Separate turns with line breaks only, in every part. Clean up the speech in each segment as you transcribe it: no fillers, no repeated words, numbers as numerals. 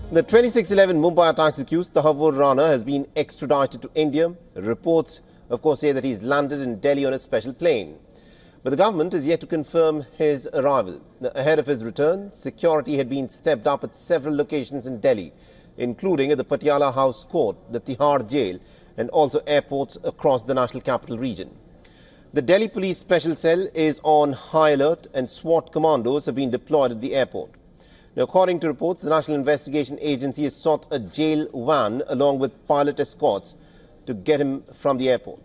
The 2611 Mumbai attacks accused Tahawwur Rana has been extradited to India. Reports, of course, say that he's landed in Delhi on a special plane. But the government is yet to confirm his arrival. Ahead of his return, security had been stepped up at several locations in Delhi, including at the Patiala House Court, the Tihar Jail, and also airports across the national capital region. The Delhi Police Special Cell is on high alert and SWAT commandos have been deployed at the airport. Now, according to reports, the National Investigation Agency has sought a jail van along with pilot escorts to get him from the airport.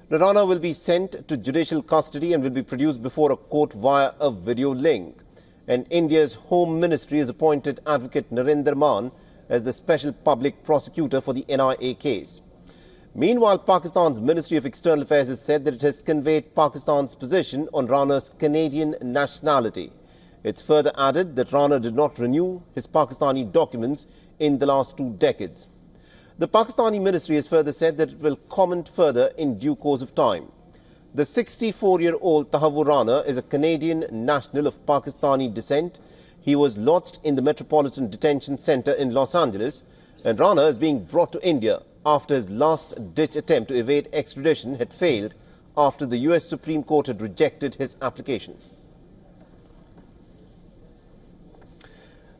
Rana will be sent to judicial custody and will be produced before a court via a video link. And India's Home Ministry has appointed Advocate Narendra Mann as the special public prosecutor for the NIA case. Meanwhile, Pakistan's Ministry of External Affairs has said that it has conveyed Pakistan's position on Rana's Canadian nationality. It's further added that Rana did not renew his Pakistani documents in the last 2 decades. The Pakistani ministry has further said that it will comment further in due course of time. The 64-year-old Tahawwur Rana is a Canadian national of Pakistani descent. He was lodged in the Metropolitan Detention Center in Los Angeles, and Rana is being brought to India after his last-ditch attempt to evade extradition had failed after the US Supreme Court had rejected his application.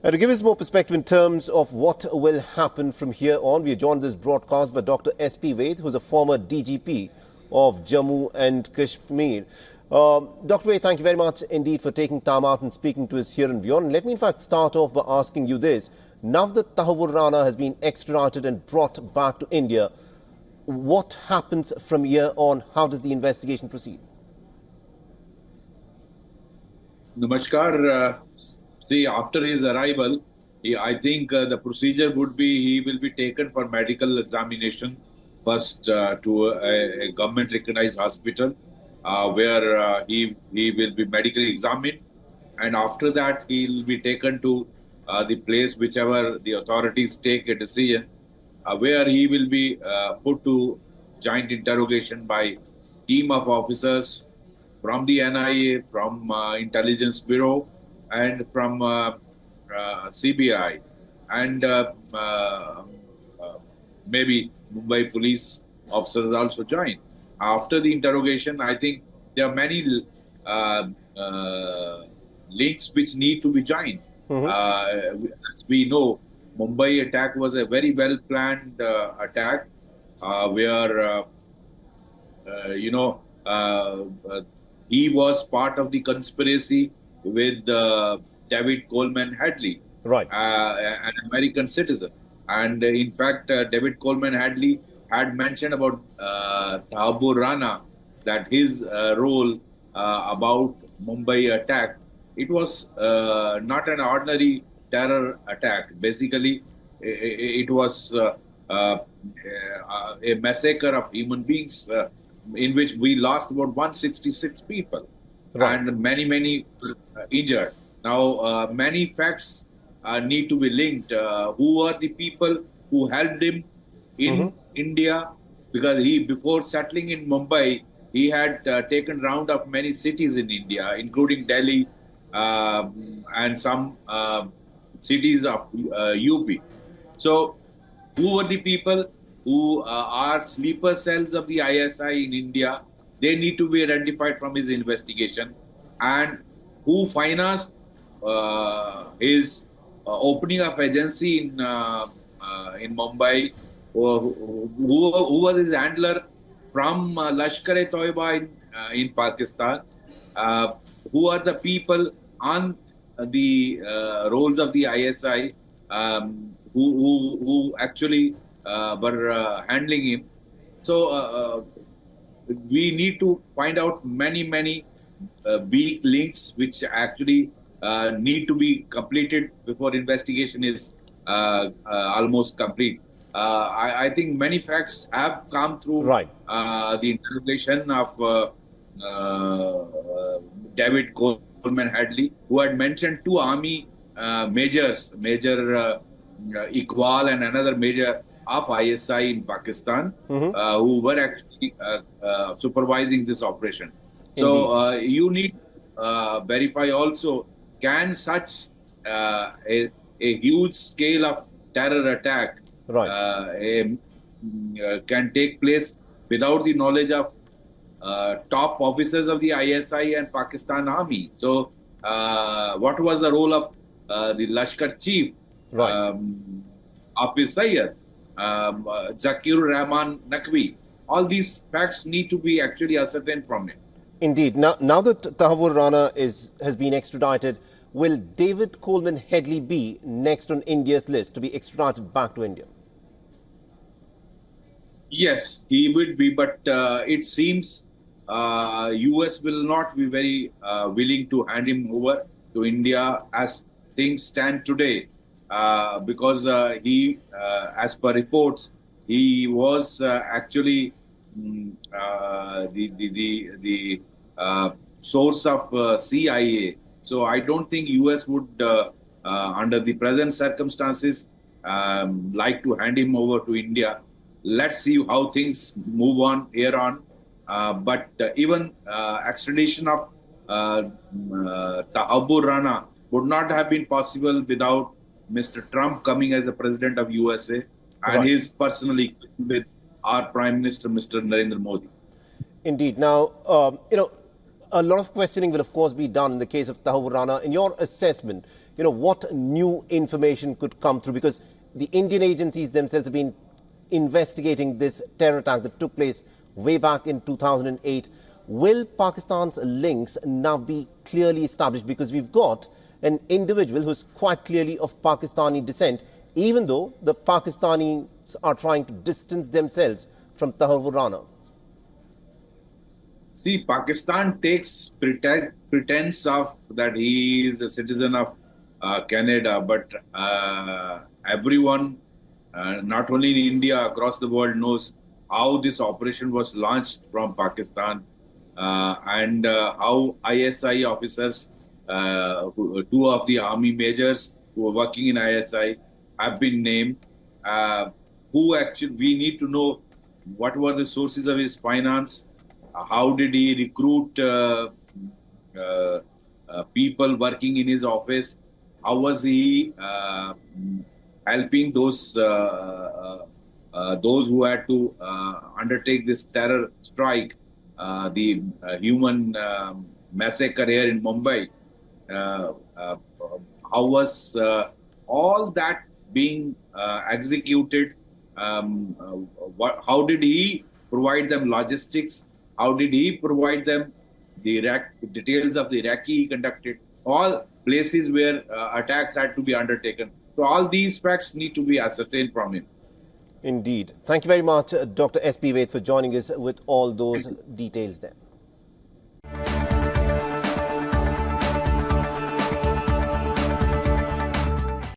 To give us more perspective in terms of what will happen from here on, we are joined this broadcast by Dr. S.P. Ved, who is a former DGP of Jammu and Kashmir. Dr. Ved, thank you very much indeed for taking time out and speaking to us here in WION. Let me in fact start off by asking you this. Now that Tahawwur Rana has been extradited and brought back to India, what happens from here on? How does the investigation proceed?
Namaskar. See, after his arrival, I think the procedure would be he will be taken for medical examination first to a government-recognized hospital where he will be medically examined, and after that he will be taken to the place whichever the authorities take a decision where he will be put to joint interrogation by team of officers from the NIA, from Intelligence Bureau, and from CBI, and maybe Mumbai police officers also join. After the interrogation, I think there are many links which need to be joined. As we know, Mumbai attack was a very well-planned attack where, he was part of the conspiracy with David Coleman Headley,
right,
an American citizen. And in fact, David Coleman Headley had mentioned about Tahawwur Rana, that his role about Mumbai attack, it was not an ordinary terror attack. Basically, it was a massacre of human beings in which we lost about 166 people. Right. And many injured. Now, many facts need to be linked. Who are the people who helped him in India? Because before settling in Mumbai, he had taken round of many cities in India, including Delhi and some cities of UP. So, who were the people who are sleeper cells of the ISI in India? They need to be identified from his investigation, and who financed his opening of agency in Mumbai, who was his handler from Lashkar-e-Taiba in Pakistan, who are the people on the roles of the ISI who actually were handling him. So we need to find out many weak links which actually need to be completed before investigation is almost complete. I think many facts have come through the interrogation of David Coleman Headley, who had mentioned 2 army majors, Major Iqbal and another major of ISI in Pakistan, who were actually supervising this operation. So you need to verify also, can such a huge scale of terror attack
Right.
can take place without the knowledge of top officers of the ISI and Pakistan Army. So, what was the role of the Lashkar chief,
Right.
Hafiz Sayyid, Zakir Rahman Naqvi? All these facts need to be actually ascertained from him.
Indeed. Now that Tahawwur Rana has been extradited, will David Coleman Headley be next on India's list to be extradited back to India?
Yes, he would be, but it seems US will not be very willing to hand him over to India as things stand today, because as per reports, he was actually the source of CIA. So I don't think US would, under the present circumstances, like to hand him over to India. Let's see how things move on here on. But even extradition of Tahawwur Rana would not have been possible without Mr. Trump coming as the president of USA and his personally with our Prime Minister, Mr. Narendra Modi.
Indeed. Now, a lot of questioning will, of course, be done in the case of Tahawwur Rana. In your assessment, what new information could come through? Because the Indian agencies themselves have been investigating this terror attack that took place way back in 2008. Will Pakistan's links now be clearly established? Because we've got an individual who's quite clearly of Pakistani descent, even though the Pakistanis are trying to distance themselves from Tahawwur Rana.
See, Pakistan takes pretense of that he is a citizen of Canada, but everyone, not only in India, across the world, knows how this operation was launched from Pakistan, and how ISI officers, two of the army majors who are working in ISI, have been named. Who actually, we need to know what were the sources of his finance, how did he recruit people working in his office, how was he helping those who had to undertake this terror strike, the human massacre here in Mumbai. How was all that being executed? How did he provide them logistics? How did he provide them the details of the recce he conducted? All places where attacks had to be undertaken. So all these facts need to be ascertained from him.
Indeed. Thank you very much, Dr. S.P. Ved, for joining us with all those details there.